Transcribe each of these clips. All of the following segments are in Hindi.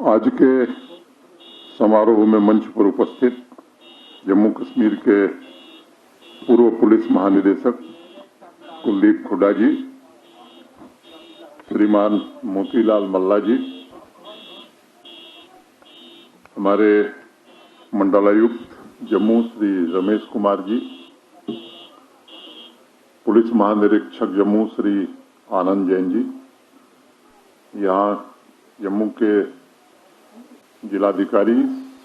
आज के समारोह में मंच पर उपस्थित जम्मू कश्मीर के पूर्व पुलिस महानिदेशक कुलदीप हुड्डा जी, श्रीमान मोतीलाल मल्ला जी, हमारे मंडलायुक्त जम्मू श्री रमेश कुमार जी, पुलिस महानिरीक्षक जम्मू श्री आनंद जैन जी, यहाँ जम्मू के जिलाधिकारी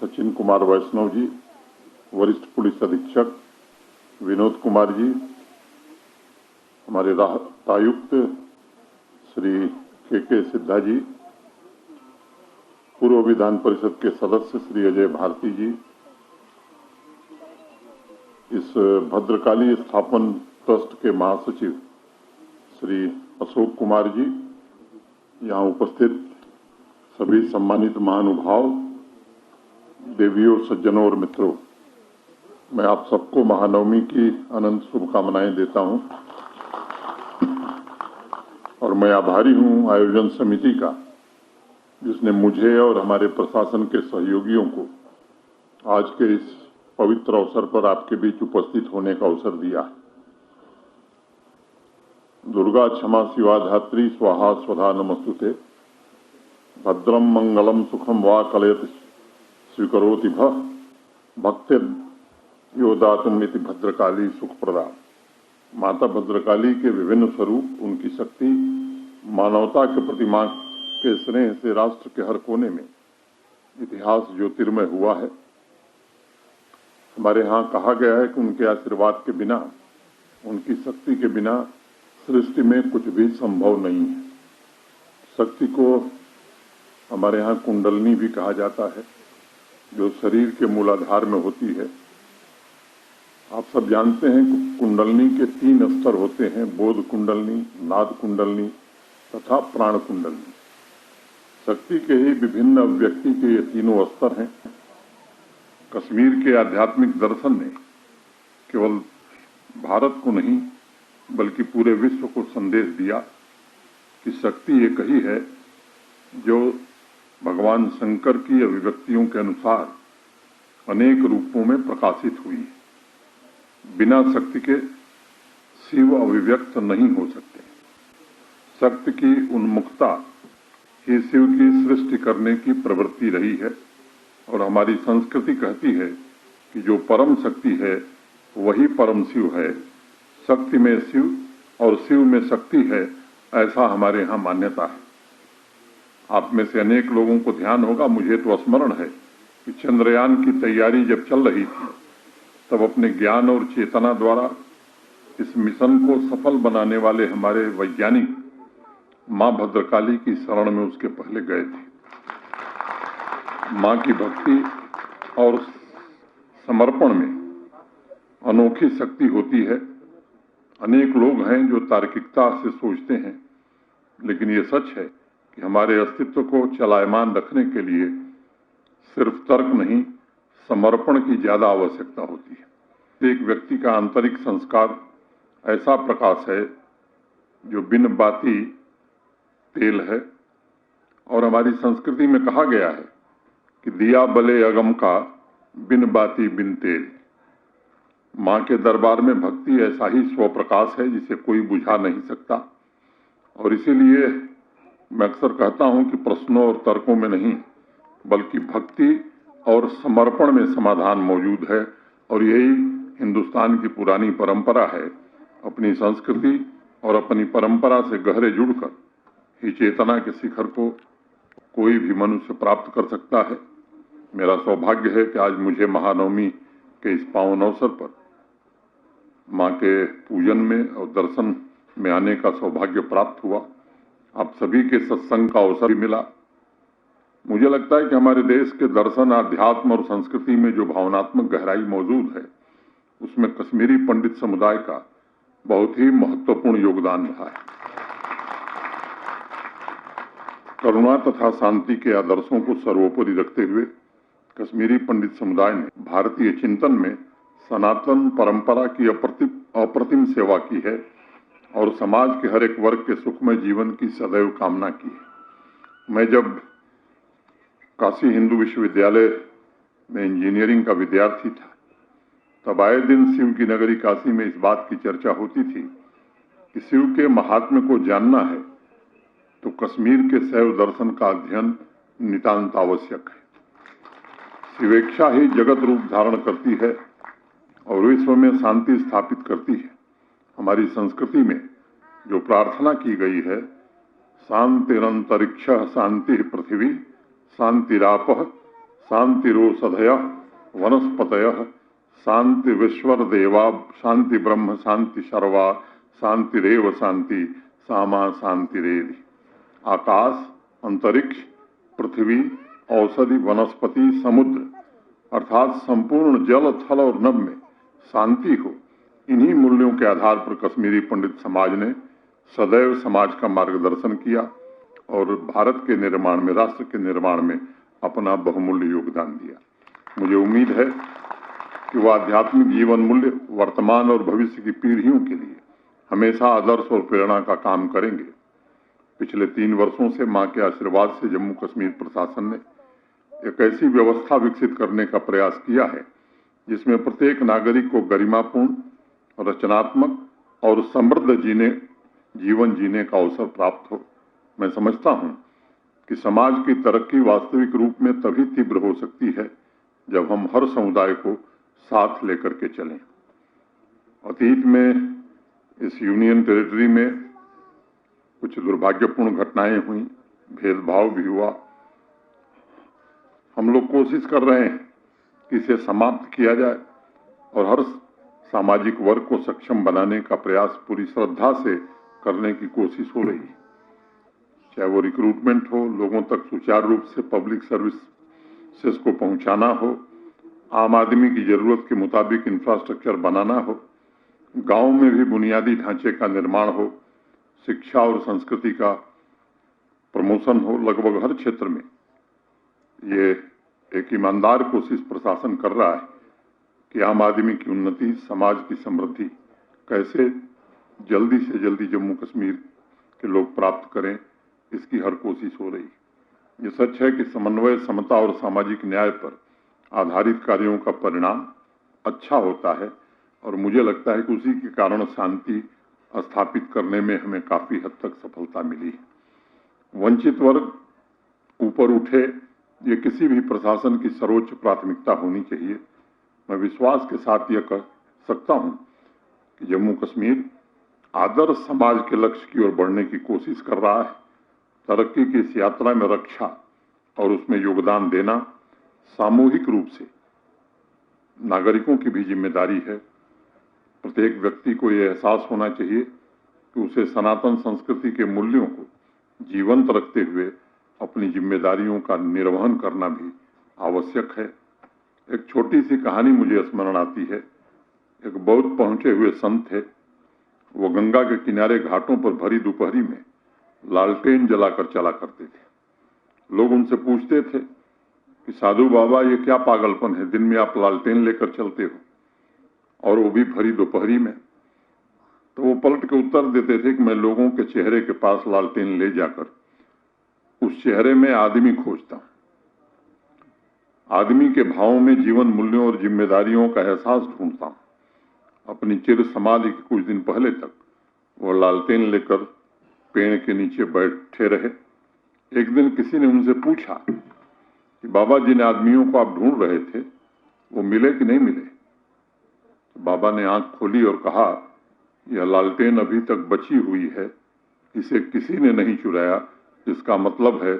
सचिन कुमार वैष्णव जी, वरिष्ठ पुलिस अधीक्षक विनोद कुमार जी, हमारे राहतायुक्त श्री के सिद्धा जी, पूर्व विधान परिषद के सदस्य श्री अजय भारती जी, इस भद्रकाली स्थापन ट्रस्ट के महासचिव श्री अशोक कुमार जी, यहाँ उपस्थित सभी सम्मानित महानुभाव, देवियों, सज्जनों और मित्रों, मैं आप सबको महानवमी की अनंत शुभकामनाएं देता हूं और मैं आभारी हूं आयोजन समिति का, जिसने मुझे और हमारे प्रशासन के सहयोगियों को आज के इस पवित्र अवसर पर आपके बीच उपस्थित होने का अवसर दिया। दुर्गा क्षमा शिवा धात्री स्वाहा स्वधा नमस्तुते, भद्रम मंगलम सुखम वा कलयत स्वीकरोति भक्ति योदातुम इति भद्रकाली सुखप्रदा। माता भद्रकाली के विभिन्न स्वरूप, उनकी शक्ति, मानवता के प्रति मां के स्नेह से राष्ट्र के हर कोने में इतिहास ज्योतिर्मय हुआ है। हमारे यहाँ कहा गया है कि उनके आशीर्वाद के बिना, उनकी शक्ति के बिना सृष्टि में कुछ भी संभव नहीं है। शक्ति को हमारे यहाँ कुंडलनी भी कहा जाता है, जो शरीर के मूलाधार में होती है। आप सब जानते हैं कि कुंडलनी के 3 स्तर होते हैं: बोध कुंडलनी, नाद कुंडलनी तथा प्राण कुंडलनी। शक्ति के ही विभिन्न अभिव्यक्ति के ये तीनों स्तर हैं। कश्मीर के आध्यात्मिक दर्शन ने केवल भारत को नहीं बल्कि पूरे विश्व को संदेश दिया कि शक्ति एक ही है जो भगवान शंकर की अभिव्यक्तियों के अनुसार अनेक रूपों में प्रकाशित हुई है। बिना शक्ति के शिव अभिव्यक्त नहीं हो सकते। शक्ति की उन्मुखता ही शिव की सृष्टि करने की प्रवृत्ति रही है और हमारी संस्कृति कहती है कि जो परम शक्ति है वही परम शिव है। शक्ति में शिव और शिव में शक्ति है, ऐसा हमारे यहाँ मान्यता है। आप में से अनेक लोगों को ध्यान होगा, मुझे तो स्मरण है कि चंद्रयान की तैयारी जब चल रही थी तब अपने ज्ञान और चेतना द्वारा इस मिशन को सफल बनाने वाले हमारे वैज्ञानिक मां भद्रकाली की शरण में उसके पहले गए थे। मां की भक्ति और समर्पण में अनोखी शक्ति होती है। अनेक लोग हैं जो तार्किकता से सोचते हैं, लेकिन ये सच है कि हमारे अस्तित्व को चलायमान रखने के लिए सिर्फ तर्क नहीं, समर्पण की ज्यादा आवश्यकता होती है। एक व्यक्ति का आंतरिक संस्कार ऐसा प्रकाश है जो बिन बाती तेल है, और हमारी संस्कृति में कहा गया है कि दिया बले अगम का, बिन बाती बिन तेल। मां के दरबार में भक्ति ऐसा ही स्वप्रकाश है जिसे कोई बुझा नहीं सकता, और इसीलिए मैं अक्सर कहता हूं कि प्रश्नों और तर्कों में नहीं बल्कि भक्ति और समर्पण में समाधान मौजूद है। और यही हिंदुस्तान की पुरानी परंपरा है। अपनी संस्कृति और अपनी परंपरा से गहरे जुड़कर ही चेतना के शिखर को कोई भी मनुष्य प्राप्त कर सकता है। मेरा सौभाग्य है कि आज मुझे महानवमी के इस पावन अवसर पर मां के पूजन में और दर्शन में आने का सौभाग्य प्राप्त हुआ। आप सभी के सत्संग का अवसर भी मिला। मुझे लगता है कि हमारे देश के दर्शन, आध्यात्म और संस्कृति में जो भावनात्मक गहराई मौजूद है, उसमें कश्मीरी पंडित समुदाय का बहुत ही महत्वपूर्ण योगदान रहा है। करुणा तथा शांति के आदर्शों को सर्वोपरि रखते हुए कश्मीरी पंडित समुदाय ने भारतीय चिंतन में सनातन परंपरा की अप्रतिम सेवा की है और समाज के हर एक वर्ग के सुखमय जीवन की सदैव कामना की है। मैं जब काशी हिंदू विश्वविद्यालय में इंजीनियरिंग का विद्यार्थी था, तब आए दिन शिव की नगरी काशी में इस बात की चर्चा होती थी कि शिव के महात्म्य को जानना है तो कश्मीर के शैव दर्शन का अध्ययन नितांत आवश्यक है। शिवेच्छा ही जगत रूप धारण करती है और विश्व में शांति स्थापित करती है। हमारी संस्कृति में जो प्रार्थना की गई है, शांतिरंतरिक्ष शांति पृथ्वी शांतिरापः शांतिरोषधयः वनस्पतयः शांति विश्वर देवा शांति ब्रह्म शांति सर्वा शांतिरेव शांति सामा शांतिरेधि। आकाश, अंतरिक्ष, पृथ्वी, औषधि, वनस्पति, समुद्र अर्थात संपूर्ण जल, थल और नभ में शांति हो, इन्हीं मूल्यों के आधार पर कश्मीरी पंडित समाज ने सदैव समाज का मार्गदर्शन किया और भारत के निर्माण में, राष्ट्र के निर्माण में अपना बहुमूल्य योगदान दिया। मुझे उम्मीद है कि वह आध्यात्मिक जीवन मूल्य वर्तमान और भविष्य की पीढ़ियों के लिए हमेशा आदर्श और प्रेरणा का काम करेंगे। पिछले 3 वर्षों से मां के आशीर्वाद से जम्मू कश्मीर प्रशासन ने एक ऐसी व्यवस्था विकसित करने का प्रयास किया है जिसमें प्रत्येक नागरिक को गरिमापूर्ण, रचनात्मक और समृद्ध जीवन जीने का अवसर प्राप्त हो। मैं समझता हूं कि समाज की तरक्की वास्तविक रूप में तभी तीव्र हो सकती है जब हम हर समुदाय को साथ लेकर के चलें। अतीत में इस यूनियन टेरिटरी में कुछ दुर्भाग्यपूर्ण घटनाएं हुई, भेदभाव भी हुआ। हम लोग कोशिश कर रहे हैं कि इसे समाप्त किया जाए और हर सामाजिक वर्ग को सक्षम बनाने का प्रयास पूरी श्रद्धा से करने की कोशिश हो रही है। चाहे वो रिक्रूटमेंट हो, लोगों तक सुचारू रूप से पब्लिक सर्विसेज को पहुंचाना हो, आम आदमी की जरूरत के मुताबिक इंफ्रास्ट्रक्चर बनाना हो, गांव में भी बुनियादी ढांचे का निर्माण हो, शिक्षा और संस्कृति का प्रमोशन हो, लगभग हर क्षेत्र में ये एक ईमानदार कोशिश प्रशासन कर रहा है कि आम आदमी की उन्नति, समाज की समृद्धि कैसे जल्दी से जल्दी जम्मू कश्मीर के लोग प्राप्त करें, इसकी हर कोशिश हो रही है। ये सच है कि समन्वय, समता और सामाजिक न्याय पर आधारित कार्यों का परिणाम अच्छा होता है और मुझे लगता है कि उसी के कारण शांति स्थापित करने में हमें काफी हद तक सफलता मिली है। वंचित वर्ग ऊपर उठे, ये किसी भी प्रशासन की सर्वोच्च प्राथमिकता होनी चाहिए। मैं विश्वास के साथ यह कह सकता हूं कि जम्मू कश्मीर आदर्श समाज के लक्ष्य की ओर बढ़ने की कोशिश कर रहा है। तरक्की की इस यात्रा में रक्षा और उसमें योगदान देना सामूहिक रूप से नागरिकों की भी जिम्मेदारी है। प्रत्येक व्यक्ति को यह एहसास होना चाहिए कि उसे सनातन संस्कृति के मूल्यों को जीवंत रखते हुए अपनी जिम्मेदारियों का निर्वहन करना भी आवश्यक है। एक छोटी सी कहानी मुझे स्मरण आती है। एक बहुत पहुंचे हुए संत थे। वो गंगा के किनारे घाटों पर भरी दोपहरी में लालटेन जलाकर चला करते थे। लोग उनसे पूछते थे कि साधु बाबा, ये क्या पागलपन है, दिन में आप लालटेन लेकर चलते हो और वो भी भरी दोपहरी में। तो वो पलट के उत्तर देते थे कि मैं लोगों के चेहरे के पास लालटेन ले जाकर उस चेहरे में आदमी खोजता हूं। आदमी के भावों में जीवन मूल्यों और जिम्मेदारियों का एहसास ढूंढता हूं। अपनी चिर समाधि के कुछ दिन पहले तक वो लालटेन लेकर पेड़ के नीचे बैठे रहे। एक दिन किसी ने उनसे पूछा कि बाबा, जिन आदमियों को आप ढूंढ रहे थे वो मिले कि नहीं मिले? तो बाबा ने आंख खोली और कहा, यह लालटेन अभी तक बची हुई है, इसे किसी ने नहीं चुराया। इसका मतलब है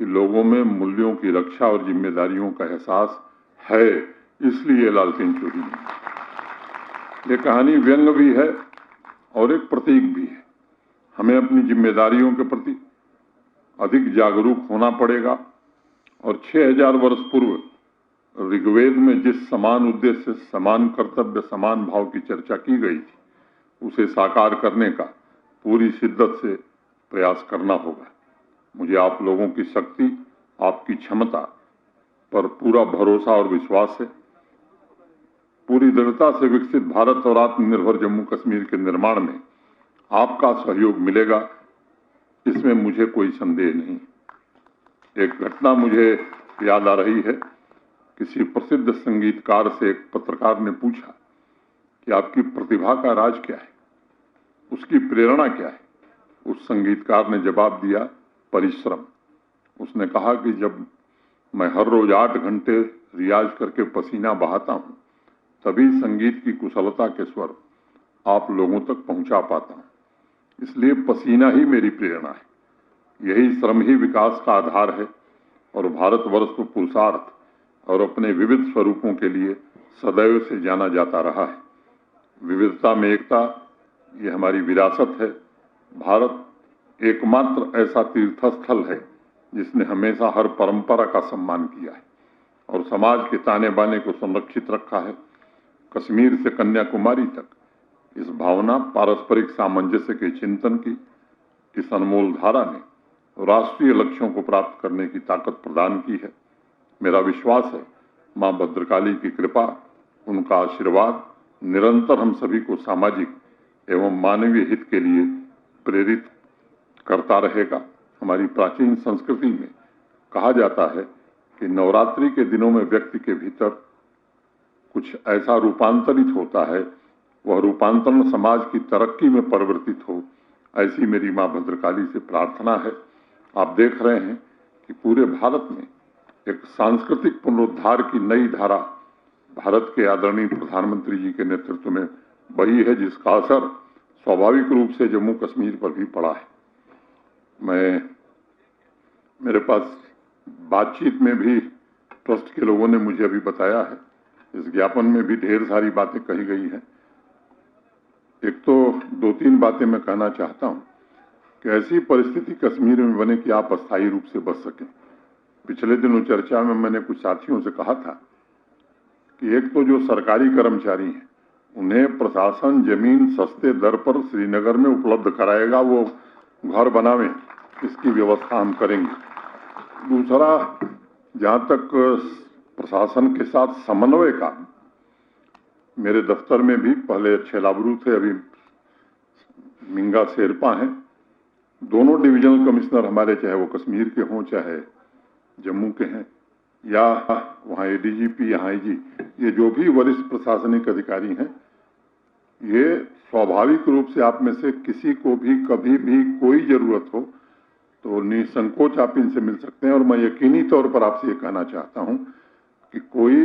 कि लोगों में मूल्यों की रक्षा और जिम्मेदारियों का एहसास है, इसलिए लालटेन चोरी नहीं। ये कहानी व्यंग भी है और एक प्रतीक भी है। हमें अपनी जिम्मेदारियों के प्रति अधिक जागरूक होना पड़ेगा और 6000 वर्ष पूर्व ऋग्वेद में जिस समान उद्देश्य, समान कर्तव्य, समान भाव की चर्चा की गई थी, उसे साकार करने का पूरी शिद्दत से प्रयास करना होगा। मुझे आप लोगों की शक्ति, आपकी क्षमता पर पूरा भरोसा और विश्वास है। पूरी दृढ़ता से विकसित भारत और आत्मनिर्भर जम्मू कश्मीर के निर्माण में आपका सहयोग मिलेगा, इसमें मुझे कोई संदेह नहीं। एक घटना मुझे याद आ रही है। किसी प्रसिद्ध संगीतकार से एक पत्रकार ने पूछा कि आपकी प्रतिभा का राज क्या है, उसकी प्रेरणा क्या है। उस संगीतकार ने जवाब दिया, परिश्रम। उसने कहा कि जब मैं हर रोज 8 घंटे रियाज करके पसीना बहाता हूं, तभी संगीत की कुशलता के स्वर आप लोगों तक पहुंचा पाता हूं। इसलिए पसीना ही मेरी प्रेरणा है। यही श्रम ही विकास का आधार है और भारतवर्ष को पुरुषार्थ और अपने विविध स्वरूपों के लिए सदैव से जाना जाता रहा है। विविधता में एकता, ये हमारी विरासत है। भारत एकमात्र ऐसा तीर्थस्थल है जिसने हमेशा हर परंपरा का सम्मान किया है और समाज के ताने बाने को संरक्षित रखा है। कश्मीर से कन्याकुमारी तक इस भावना पारस्परिक सामंजस्य के चिंतन की इस अनमोल धारा ने राष्ट्रीय लक्ष्यों को प्राप्त करने की ताकत प्रदान की है। मेरा विश्वास है मां भद्रकाली की कृपा, उनका आशीर्वाद निरंतर हम सभी को सामाजिक एवं मानवीय हित के लिए प्रेरित करता रहेगा। हमारी प्राचीन संस्कृति में कहा जाता है कि नवरात्रि के दिनों में व्यक्ति के भीतर कुछ ऐसा रूपांतरित होता है, वह रूपांतरण समाज की तरक्की में परिवर्तित हो, ऐसी मेरी मां भद्रकाली से प्रार्थना है। आप देख रहे हैं कि पूरे भारत में एक सांस्कृतिक पुनरुद्धार की नई धारा भारत के आदरणीय प्रधानमंत्री जी के नेतृत्व में बही है, जिसका असर स्वाभाविक रूप से जम्मू कश्मीर पर भी पड़ा है। मेरे पास बातचीत में भी ट्रस्ट के लोगों ने मुझे अभी बताया है, इस ज्ञापन में भी ढेर सारी बातें कही गई हैं। एक तो 2-3 बातें मैं कहना चाहता हूं कि ऐसी परिस्थिति कश्मीर में बने कि आप अस्थायी रूप से बच सकें। पिछले दिनों चर्चा में मैंने कुछ साथियों से कहा था कि एक तो जो सरकारी कर्मचारी हैं, उन्हें प्रशासन जमीन सस्ते दर पर श्रीनगर में उपलब्ध कराएगा, वो घर बनावें, इसकी व्यवस्था हम करेंगे। दूसरा, जहां तक प्रशासन के साथ समन्वय का, मेरे दफ्तर में भी पहले अच्छे लाबरू थे, अभी मिंगा शेरपा हैं। दोनों डिविजनल कमिश्नर हमारे, चाहे वो कश्मीर के हों चाहे जम्मू के हैं, या वहाँ एडीजीपी, यहाँ आईजी, ये जो भी वरिष्ठ प्रशासनिक अधिकारी हैं, ये स्वाभाविक रूप से आप में से किसी को भी कभी भी कोई जरूरत हो तो निसंकोच आप इनसे मिल सकते हैं। और मैं यकीनी तौर पर आपसे ये कहना चाहता हूं कि कोई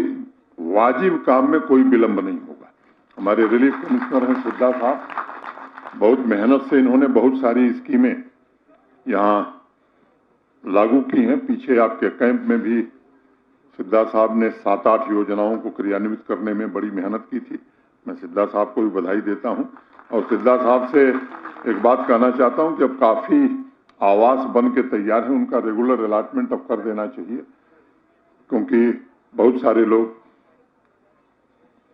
वाजिब काम में कोई विलंब नहीं होगा। हमारे रिलीफ कमिश्नर हैं सिद्धा साहब, बहुत मेहनत से इन्होंने बहुत सारी स्कीमें यहाँ लागू की हैं। पीछे आपके कैंप में भी सिद्धा साहब ने 7-8 योजनाओं को क्रियान्वित करने में बड़ी मेहनत की थी। मैं सिद्धा साहब को भी बधाई देता हूं और सिद्धा साहब से एक बात कहना चाहता हूं कि अब काफी आवास बन के तैयार है, उनका रेगुलर अलॉटमेंट अब कर देना चाहिए, क्योंकि बहुत सारे लोग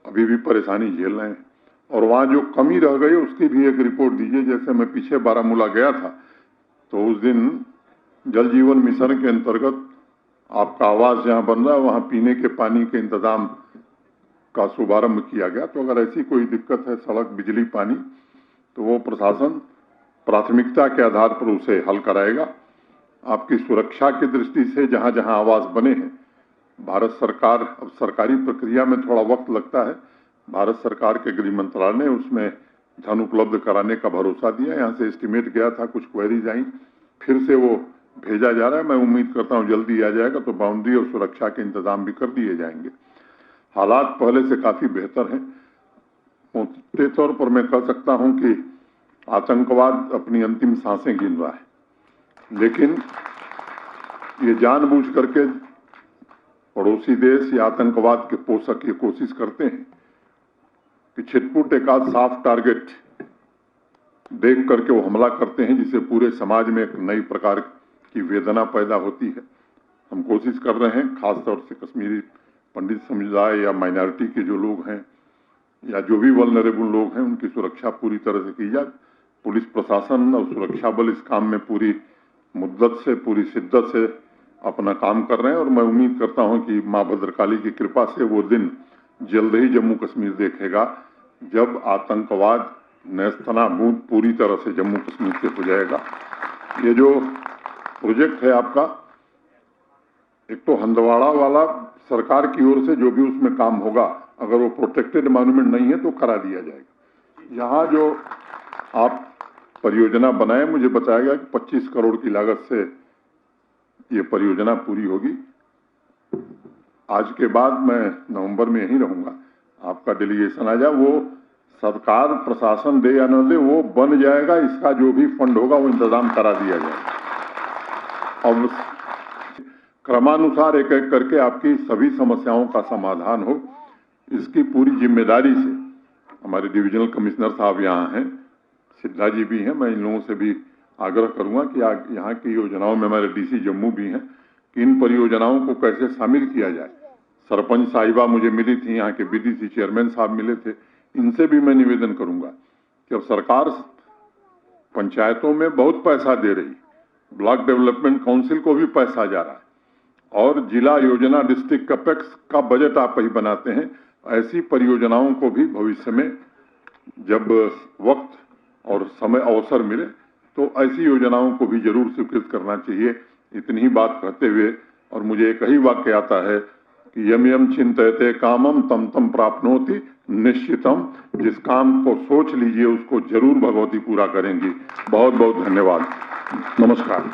अभी भी परेशानी झेल रहे हैं। और वहां जो कमी रह गई उसकी भी एक रिपोर्ट दीजिए। जैसे मैं पीछे बारामूला गया था तो उस दिन जल जीवन मिशन के अंतर्गत आपका आवास जहां बन रहा है वहां पीने के पानी के इंतजाम का शुभारंभ किया गया। तो अगर ऐसी कोई दिक्कत है, सड़क, बिजली, पानी, तो वो प्रशासन प्राथमिकता के आधार पर उसे हल कराएगा। आपकी सुरक्षा की दृष्टि से जहां जहां आवास बने हैं, भारत सरकार, अब सरकारी प्रक्रिया में थोड़ा वक्त लगता है, भारत सरकार के गृह मंत्रालय ने उसमें धन उपलब्ध कराने का भरोसा दिया। यहाँ से एस्टिमेट गया था, कुछ क्वेरीज आई, फिर से वो भेजा जा रहा है। मैं उम्मीद करता हूँ जल्दी आ जाएगा, तो बाउंड्री और सुरक्षा के इंतजाम भी कर दिए जाएंगे। हालात पहले से काफी बेहतर हैं। मोटे तौर पर मैं कह सकता हूं कि आतंकवाद अपनी अंतिम सांसें गिन रहा है, लेकिन ये जानबूझ करके पड़ोसी देश या आतंकवाद के पोषक ये कोशिश करते हैं कि छिटपुट एक आध साफ टारगेट देख करके वो हमला करते हैं, जिससे पूरे समाज में एक नई प्रकार की वेदना पैदा होती है। हम कोशिश कर रहे हैं, खासतौर से कश्मीरी पंडित समुदाय या माइनॉरिटी के जो लोग हैं या जो भी वल्नरेबल लोग हैं, उनकी सुरक्षा पूरी तरह से की जाए। पुलिस प्रशासन और सुरक्षा बल इस काम में पूरी मुद्दत से, पूरी शिद्दत से अपना काम कर रहे हैं और मैं उम्मीद करता हूं कि मां भद्रकाली की कृपा से वो दिन जल्द ही जम्मू कश्मीर देखेगा जब आतंकवाद नेस्तनाबूद पूरी तरह से जम्मू कश्मीर से हो जाएगा। ये जो प्रोजेक्ट है आपका, एक तो हंदवाड़ा वाला सरकार की ओर से जो भी उसमें काम होगा, अगर वो प्रोटेक्टेड मॉन्यूमेंट नहीं है तो करा दिया जाएगा। यहाँ जो आप परियोजना बनाए, मुझे बताया गया कि 25 करोड़ की लागत से ये परियोजना पूरी होगी। आज के बाद मैं नवंबर में यहीं रहूंगा, आपका डेलीगेशन आ जाए, वो सरकार प्रशासन दे या न दे वो बन जाएगा। इसका जो भी फंड होगा वो इंतजाम करा दिया जाएगा और क्रमानुसार एक एक करके आपकी सभी समस्याओं का समाधान हो, इसकी पूरी जिम्मेदारी से हमारे डिविजनल कमिश्नर साहब यहाँ हैं, सिद्धा जी भी हैं। मैं इन लोगों से भी आग्रह करूंगा कि यहाँ की योजनाओं में हमारे डीसी जम्मू भी हैं कि इन परियोजनाओं को कैसे शामिल किया जाए। सरपंच साहिबा मुझे मिली थी, यहाँ के बीडीसी चेयरमैन साहब मिले थे, इनसे भी मैं निवेदन करूंगा कि अब सरकार पंचायतों में बहुत पैसा दे रही, ब्लॉक डेवलपमेंट काउंसिल को भी पैसा जा रहा है और जिला योजना डिस्ट्रिक्ट कैपेक्स का बजट आप ही बनाते हैं। ऐसी परियोजनाओं को भी भविष्य में जब वक्त और समय अवसर मिले तो ऐसी योजनाओं को भी जरूर स्वीकृत करना चाहिए। इतनी ही बात कहते हुए, और मुझे एक ही वाक्य आता है कि यम यम चिंतयते कामम तम तम प्राप्नोति निश्चितम। जिस काम को सोच लीजिए उसको जरूर भगवती पूरा करेंगी। बहुत बहुत धन्यवाद। नमस्कार।